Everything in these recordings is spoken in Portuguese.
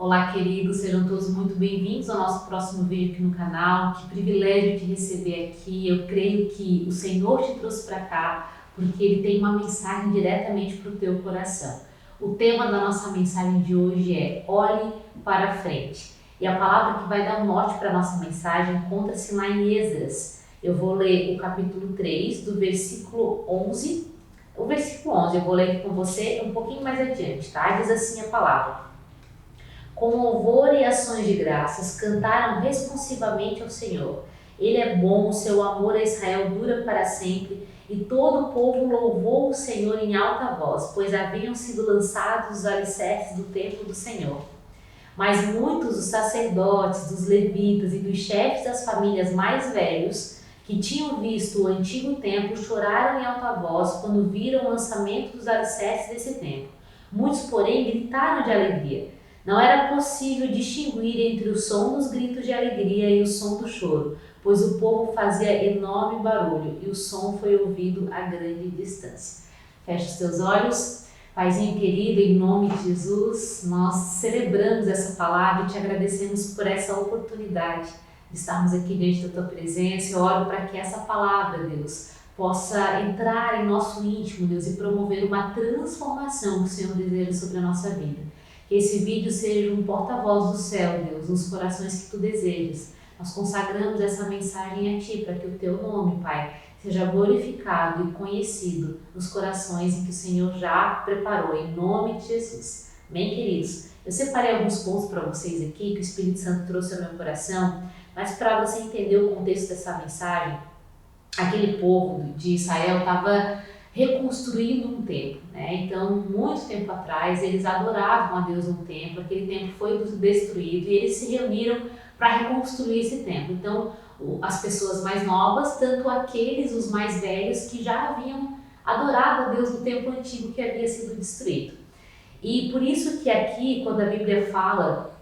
Olá, queridos, sejam todos muito bem-vindos ao nosso próximo vídeo aqui no canal. Que privilégio te receber aqui. Eu creio que o Senhor te trouxe para cá porque Ele tem uma mensagem diretamente para o teu coração. O tema da nossa mensagem de hoje é Olhe para frente. E a palavra que vai dar um norte para a nossa mensagem encontra-se lá em Esdras. Eu vou ler o capítulo 3, do versículo 11. O versículo 11 eu vou ler aqui com você um pouquinho mais adiante, tá? Diz assim a palavra. Com louvor e ações de graças, cantaram responsivamente ao Senhor. Ele é bom, o seu amor a Israel dura para sempre, e todo o povo louvou o Senhor em alta voz, pois haviam sido lançados os alicerces do templo do Senhor. Mas muitos dos sacerdotes, dos levitas e dos chefes das famílias mais velhos, que tinham visto o antigo templo, choraram em alta voz quando viram o lançamento dos alicerces desse templo. Muitos, porém, gritaram de alegria. Não era possível distinguir entre o som dos gritos de alegria e o som do choro, pois o povo fazia enorme barulho e o som foi ouvido a grande distância. Feche os teus olhos. Paizinho querido, em nome de Jesus, nós celebramos essa palavra e te agradecemos por essa oportunidade de estarmos aqui diante da tua presença. Eu oro para que essa palavra, Deus, possa entrar em nosso íntimo, Deus, e promover uma transformação que o Senhor deseja sobre a nossa vida. Que esse vídeo seja um porta-voz do céu, Deus, nos corações que tu desejas. Nós consagramos essa mensagem a ti, para que o teu nome, Pai, seja glorificado e conhecido nos corações em que o Senhor já preparou, em nome de Jesus. Amém, queridos? Eu separei alguns pontos para vocês aqui, que o Espírito Santo trouxe ao meu coração, mas para você entender o contexto dessa mensagem, aquele povo de Israel estava reconstruindo um templo, né? Então, muito tempo atrás, eles adoravam a Deus no templo, aquele templo foi destruído e eles se reuniram para reconstruir esse templo. Então, as pessoas mais novas, tanto aqueles, os mais velhos, que já haviam adorado a Deus no templo antigo que havia sido destruído. E por isso que aqui, quando a Bíblia fala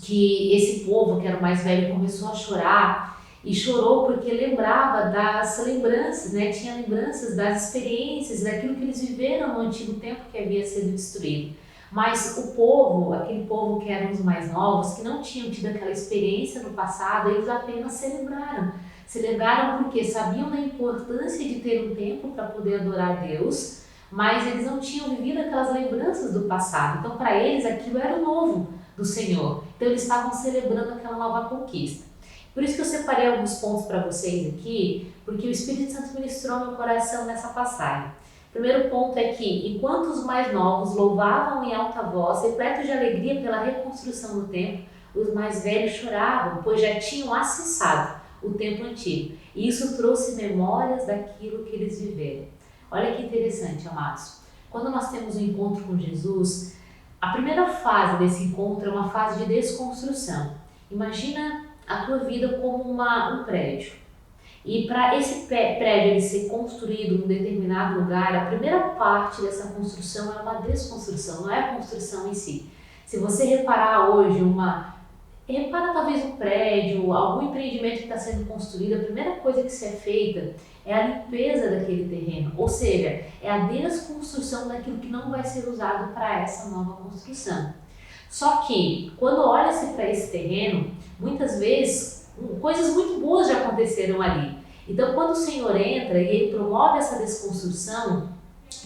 que esse povo, que era o mais velho, começou a chorar, e chorou porque lembrava das lembranças, né? Tinha lembranças das experiências, daquilo que eles viveram no antigo tempo que havia sido destruído. Mas o povo, aquele povo que eram os mais novos, que não tinham tido aquela experiência no passado, eles apenas celebraram. Celebraram porque sabiam da importância de ter um tempo para poder adorar a Deus, mas eles não tinham vivido aquelas lembranças do passado. Então, para eles, aquilo era o novo do Senhor. Então, eles estavam celebrando aquela nova conquista. Por isso que eu separei alguns pontos para vocês aqui, porque o Espírito Santo ministrou meu coração nessa passagem. O primeiro ponto é que, enquanto os mais novos louvavam em alta voz, repletos de alegria pela reconstrução do templo, os mais velhos choravam, pois já tinham acessado o templo antigo. E isso trouxe memórias daquilo que eles viveram. Olha que interessante, amados. Quando nós temos um encontro com Jesus, a primeira fase desse encontro é uma fase de desconstrução. Imagina a tua vida como um prédio. E para esse prédio ele ser construído em um determinado lugar, a primeira parte dessa construção é uma desconstrução, não é a construção em si. Se você reparar hoje, repara talvez um prédio, algum empreendimento que está sendo construído, a primeira coisa que se é feita é a limpeza daquele terreno, ou seja, é a desconstrução daquilo que não vai ser usado para essa nova construção. Só que, quando olha-se para esse terreno, muitas vezes coisas muito boas já aconteceram ali. Então, quando o Senhor entra e Ele promove essa desconstrução,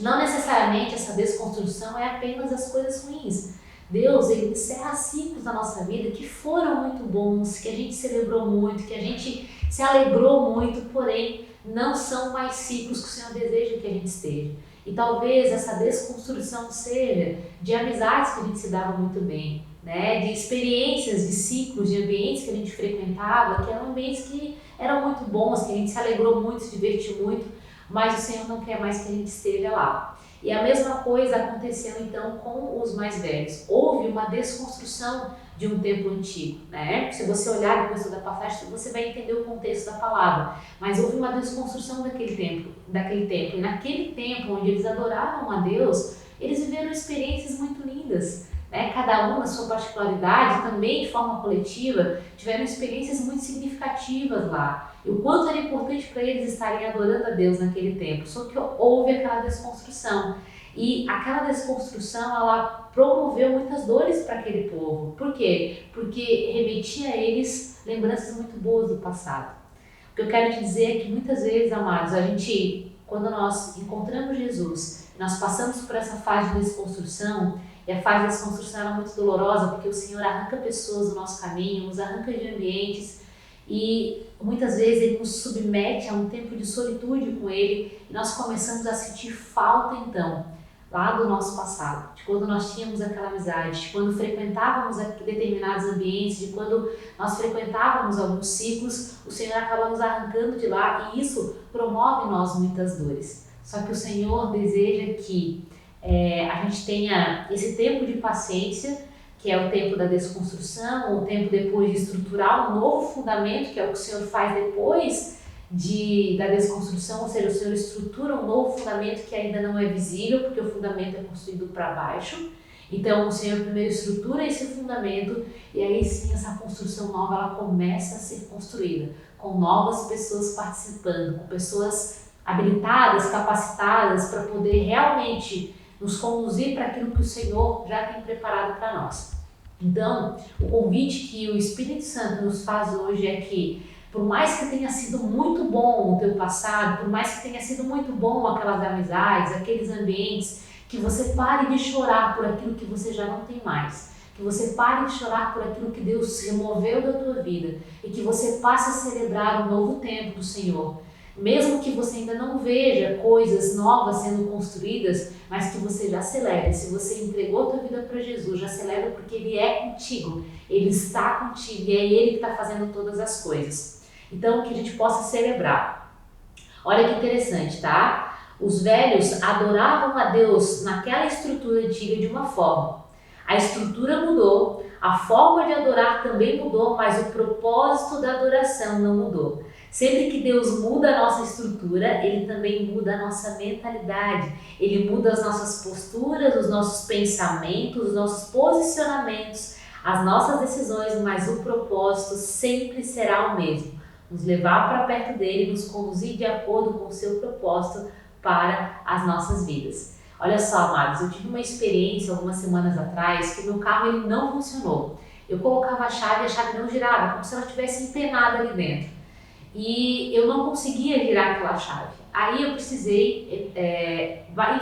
não necessariamente essa desconstrução é apenas as coisas ruins. Deus, Ele encerra ciclos na nossa vida que foram muito bons, que a gente celebrou muito, que a gente se alegrou muito, porém não são mais ciclos que o Senhor deseja que a gente esteja. E talvez essa desconstrução seja de amizades que a gente se dava muito bem, né? De experiências, de ciclos, de ambientes que a gente frequentava, que eram ambientes que eram muito bons, que a gente se alegrou muito, se divertiu muito, mas o Senhor não quer mais que a gente esteja lá. E a mesma coisa aconteceu então com os mais velhos. Houve uma desconstrução de um templo antigo, né? Se você olhar depois toda a passagem, você vai entender o contexto da palavra. Mas houve uma desconstrução daquele templo. E naquele templo onde eles adoravam a Deus, eles viveram experiências muito lindas, né? Cada um na sua particularidade, também de forma coletiva, tiveram experiências muito significativas lá. E o quanto era importante para eles estarem adorando a Deus naquele templo. Só que houve aquela desconstrução. E aquela desconstrução, ela promoveu muitas dores para aquele povo. Por quê? Porque remetia a eles lembranças muito boas do passado. O que eu quero te dizer é que muitas vezes, amados, quando nós encontramos Jesus, nós passamos por essa fase de desconstrução, e a fase de desconstrução é muito dolorosa, porque o Senhor arranca pessoas do nosso caminho, nos arranca de ambientes, e muitas vezes Ele nos submete a um tempo de solitude com Ele, e nós começamos a sentir falta, então, lá do nosso passado, de quando nós tínhamos aquela amizade, de quando frequentávamos determinados ambientes, de quando nós frequentávamos alguns ciclos, o Senhor acaba nos arrancando de lá, e isso promove em nós muitas dores. Só que o Senhor deseja que a gente tenha esse tempo de paciência, que é o tempo da desconstrução, o tempo depois de estruturar um novo fundamento, que é o que o Senhor faz depois da desconstrução, ou seja, o Senhor estrutura um novo fundamento que ainda não é visível, porque o fundamento é construído para baixo. Então o Senhor primeiro estrutura esse fundamento, e aí sim essa construção nova ela começa a ser construída, com novas pessoas participando, com pessoas habilitadas, capacitadas para poder realmente nos conduzir para aquilo que o Senhor já tem preparado para nós. Então, o convite que o Espírito Santo nos faz hoje é que, por mais que tenha sido muito bom o teu passado, por mais que tenha sido muito bom aquelas amizades, aqueles ambientes, que você pare de chorar por aquilo que você já não tem mais. Que você pare de chorar por aquilo que Deus removeu da tua vida e que você passe a celebrar o novo tempo do Senhor. Mesmo que você ainda não veja coisas novas sendo construídas, mas que você já celebre. Se você entregou a tua vida para Jesus, já celebra porque Ele é contigo, Ele está contigo e é Ele que está fazendo todas as coisas. Então, que a gente possa celebrar. Olha que interessante, tá? Os velhos adoravam a Deus naquela estrutura antiga de uma forma. A estrutura mudou, a forma de adorar também mudou, mas o propósito da adoração não mudou. Sempre que Deus muda a nossa estrutura, Ele também muda a nossa mentalidade. Ele muda as nossas posturas, os nossos pensamentos, os nossos posicionamentos, as nossas decisões, mas o propósito sempre será o mesmo. Nos levar para perto dEle, nos conduzir de acordo com o seu propósito para as nossas vidas. Olha só, amados, eu tive uma experiência algumas semanas atrás que o meu carro ele não funcionou. Eu colocava a chave não girava, como se ela estivesse empenada ali dentro. E eu não conseguia girar aquela chave. Aí eu precisei,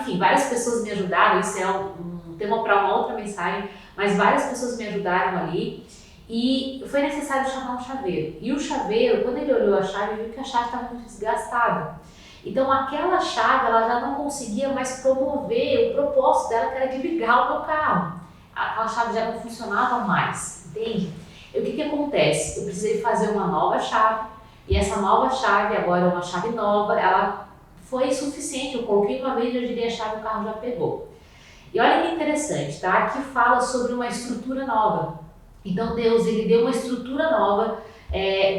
enfim, várias pessoas me ajudaram, isso é um tema para uma outra mensagem, mas várias pessoas me ajudaram ali e foi necessário chamar um chaveiro. E o chaveiro, quando ele olhou a chave, viu que a chave estava muito desgastada. Então aquela chave ela já não conseguia mais promover o propósito dela, que era de ligar o meu carro. Aquela chave já não funcionava mais, entende? E o que acontece? Eu precisei fazer uma nova chave, e essa nova chave, agora uma chave nova, ela foi suficiente. Eu coloquei uma vez, eu girei a chave, o carro já pegou. E olha que interessante, tá? Aqui fala sobre uma estrutura nova. Então Deus, Ele deu uma estrutura nova,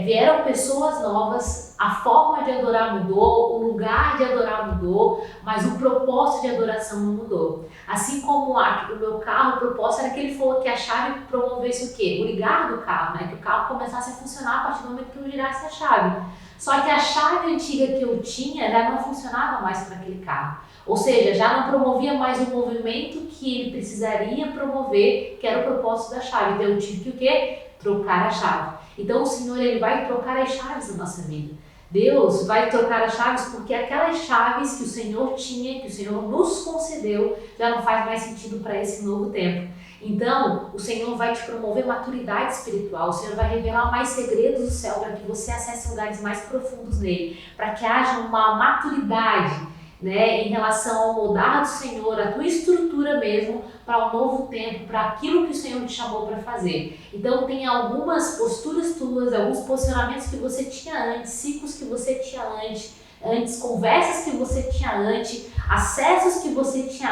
vieram pessoas novas, a forma de adorar mudou, o lugar de adorar mudou, mas o propósito de adoração não mudou. Assim como o meu carro, o propósito era que ele falou que a chave promovesse o quê? O ligar do carro, né? Que o carro começasse a funcionar a partir do momento que eu girasse a chave. Só que a chave antiga que eu tinha já não funcionava mais para aquele carro. Ou seja, já não promovia mais o movimento que ele precisaria promover, que era o propósito da chave. Então eu tive que o quê? Trocar a chave. Então o Senhor ele vai trocar as chaves da nossa vida. Deus vai trocar as chaves porque aquelas chaves que o Senhor tinha, que o Senhor nos concedeu, já não faz mais sentido para esse novo tempo. Então, o Senhor vai te promover maturidade espiritual, o Senhor vai revelar mais segredos do céu para que você acesse lugares mais profundos nele, para que haja uma maturidade, né, em relação ao moldar do Senhor, a tua estrutura mesmo, para um novo tempo, para aquilo que o Senhor te chamou para fazer. Então tem algumas posturas tuas, alguns posicionamentos que você tinha antes, ciclos que você tinha antes, conversas que você tinha antes, acessos que você tinha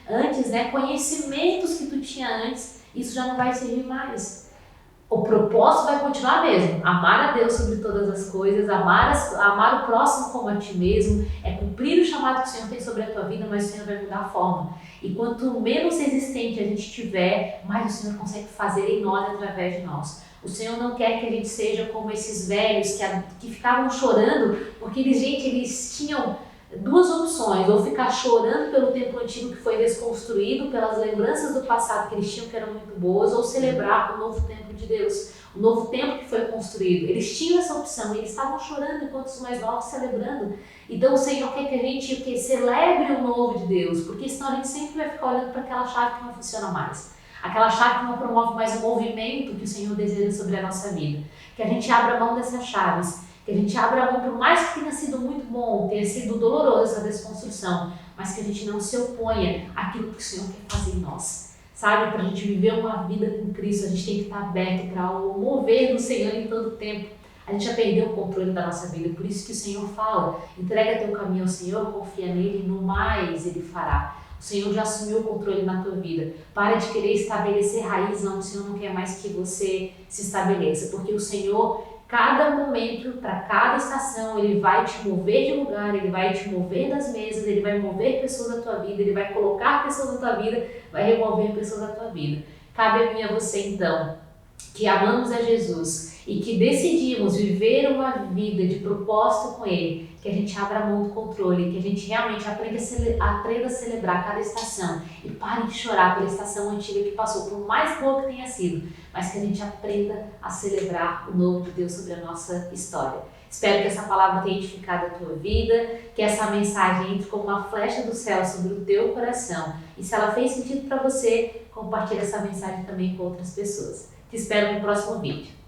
antes, né, conhecimentos que tu tinha antes, isso já não vai servir mais. O propósito vai continuar mesmo, amar a Deus sobre todas as coisas, amar o próximo como a ti mesmo, é cumprir o chamado que o Senhor tem sobre a tua vida, mas o Senhor vai mudar a forma. E quanto menos resistente a gente tiver, mais o Senhor consegue fazer em nós, através de nós. O Senhor não quer que a gente seja como esses velhos que ficavam chorando, porque eles tinham duas opções: ou ficar chorando pelo templo antigo que foi desconstruído, pelas lembranças do passado que eles tinham que eram muito boas, ou celebrar o novo templo de Deus, o novo templo que foi construído. Eles tinham essa opção e eles estavam chorando enquanto os mais novos celebrando. Então o Senhor quer que a gente celebre o novo de Deus, porque senão a gente sempre vai ficar olhando para aquela chave que não funciona mais, aquela chave que não promove mais o movimento que o Senhor deseja sobre a nossa vida. Que a gente abra mão dessas chaves, que a gente abra mão, por mais que tenha sido muito bom, tenha sido doloroso essa desconstrução, mas que a gente não se oponha àquilo que o Senhor quer fazer em nós. Sabe, para a gente viver uma vida com Cristo, a gente tem que estar aberto para o mover do Senhor em todo tempo. A gente já perdeu o controle da nossa vida, por isso que o Senhor fala: entrega teu caminho ao Senhor, confia nele, no mais ele fará. O Senhor já assumiu o controle na tua vida. Para de querer estabelecer raiz, não, o Senhor não quer mais que você se estabeleça, porque o Senhor, cada momento, para cada estação, ele vai te mover de lugar, ele vai te mover das mesas, ele vai mover pessoas da tua vida, ele vai colocar pessoas da tua vida, vai remover pessoas da tua vida. Cabe a mim e a você, então, que amamos a Jesus e que decidimos viver uma vida de propósito com Ele, que a gente abra a mão do controle, que a gente realmente aprenda a celebrar cada estação e pare de chorar pela estação antiga que passou, por mais boa que tenha sido, mas que a gente aprenda a celebrar o novo de Deus sobre a nossa história. Espero que essa palavra tenha edificado a tua vida, que essa mensagem entre como uma flecha do céu sobre o teu coração. E se ela fez sentido para você, compartilhe essa mensagem também com outras pessoas. Te espero no próximo vídeo.